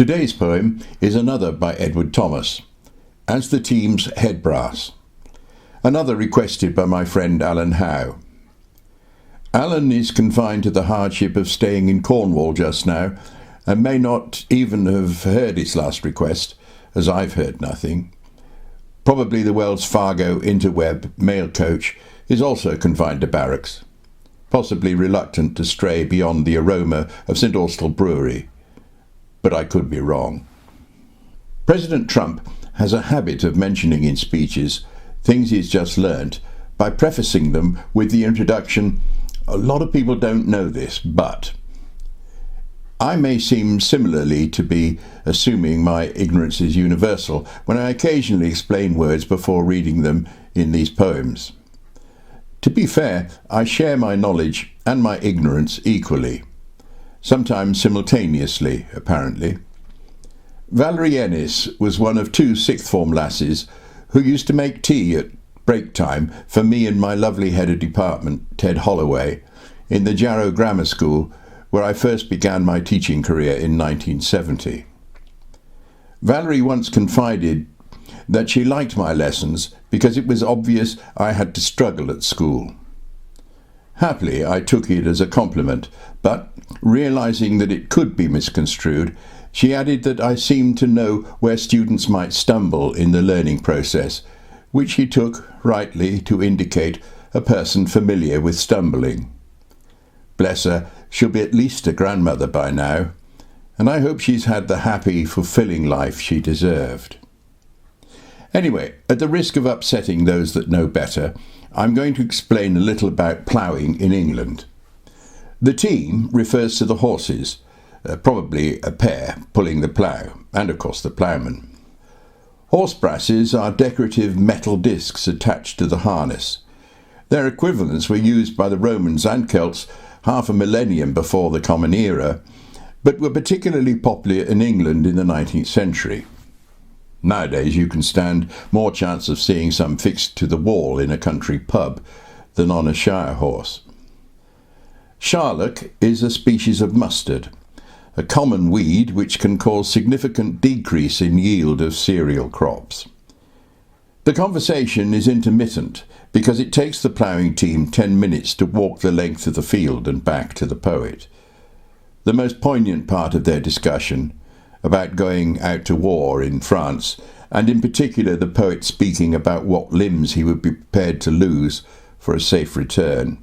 Today's poem is another by Edward Thomas, As the Team's Head Brass, another requested by my friend Alan Howe. Alan is confined to the hardship of staying in Cornwall just now, and may not even have heard his last request, as I've heard nothing. Probably the Wells Fargo Interweb mail coach is also confined to barracks, possibly reluctant to stray beyond the aroma of St Austell Brewery. But I could be wrong. President Trump has a habit of mentioning in speeches things he's just learnt by prefacing them with the introduction, "A lot of people don't know this, but..." I may seem similarly to be assuming my ignorance is universal when I occasionally explain words before reading them in these poems. To be fair, I share my knowledge and my ignorance equally, sometimes simultaneously, apparently. Valerie Ennis was one of two sixth form lasses who used to make tea at break time for me and my lovely head of department, Ted Holloway, in the Jarrow Grammar School, where I first began my teaching career in 1970. Valerie once confided that she liked my lessons because it was obvious I had to struggle at school. Happily, I took it as a compliment, but, realizing that it could be misconstrued, she added that I seemed to know where students might stumble in the learning process, which she took, rightly, to indicate a person familiar with stumbling. Bless her, she'll be at least a grandmother by now, and I hope she's had the happy, fulfilling life she deserved. Anyway, at the risk of upsetting those that know better, I'm going to explain a little about ploughing in England. The team refers to the horses, probably a pair pulling the plough, and of course the ploughman. Horse brasses are decorative metal discs attached to the harness. Their equivalents were used by the Romans and Celts half a millennium before the Common Era, but were particularly popular in England in the 19th century. Nowadays you can stand more chance of seeing some fixed to the wall in a country pub than on a shire horse. Charlock is a species of mustard, a common weed which can cause significant decrease in yield of cereal crops. The conversation is intermittent because it takes the ploughing team 10 minutes to walk the length of the field and back to the poet. The most poignant part of their discussion, about going out to war in France, and in particular the poet speaking about what limbs he would be prepared to lose for a safe return,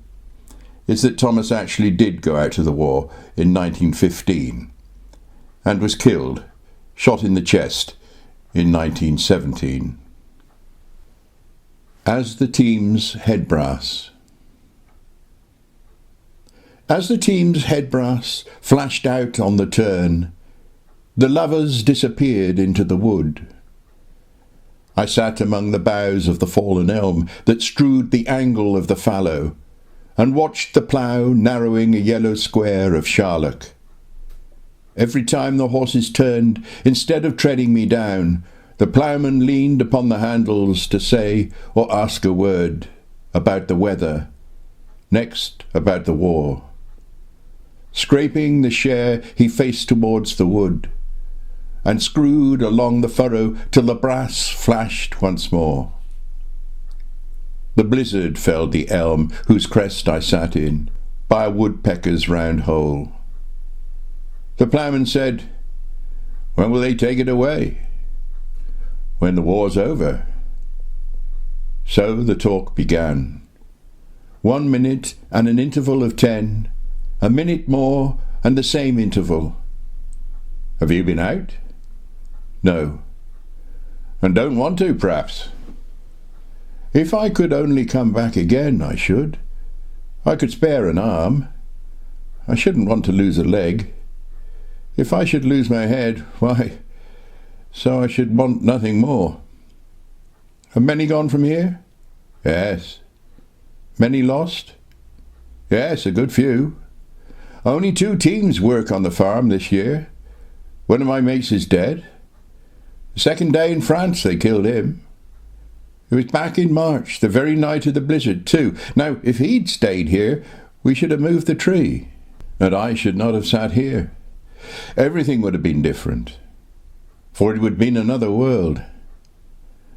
is that Thomas actually did go out to the war in 1915 and was killed, shot in the chest, in 1917. As the Team's Head Brass. As the team's head brass flashed out on the turn, the lovers disappeared into the wood. I sat among the boughs of the fallen elm that strewed the angle of the fallow, and watched the plough narrowing a yellow square of charlock. Every time the horses turned, instead of treading me down, the ploughman leaned upon the handles to say or ask a word about the weather, next about the war. Scraping the share, he faced towards the wood, and screwed along the furrow till the brass flashed once more. The blizzard felled the elm whose crest I sat in, by a woodpecker's round hole. The ploughman said, "When will they take it away?" "When the war's over." So the talk began. 1 minute and an interval of 10, a minute more and the same interval. "Have you been out?" "No." "And don't want to, perhaps?" "If I could only come back again, I should. I could spare an arm. I shouldn't want to lose a leg. If I should lose my head, why, so I should want nothing more." "Have many gone from here?" "Yes." "Many lost?" "Yes, a good few. Only 2 teams work on the farm this year. One of my mates is dead. The second day in France they killed him. It was back in March, the very night of the blizzard, too. Now, if he'd stayed here, we should have moved the tree, and I should not have sat here. Everything would have been different. for it would mean another world.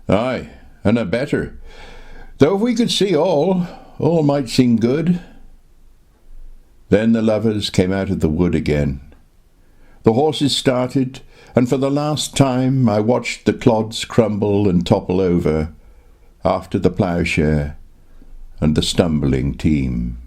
Aye, and a better, though if we could see all might seem good. Then the lovers came out of the wood again. The horses started, and for the last time I watched the clods crumble and topple over after the ploughshare and the stumbling team.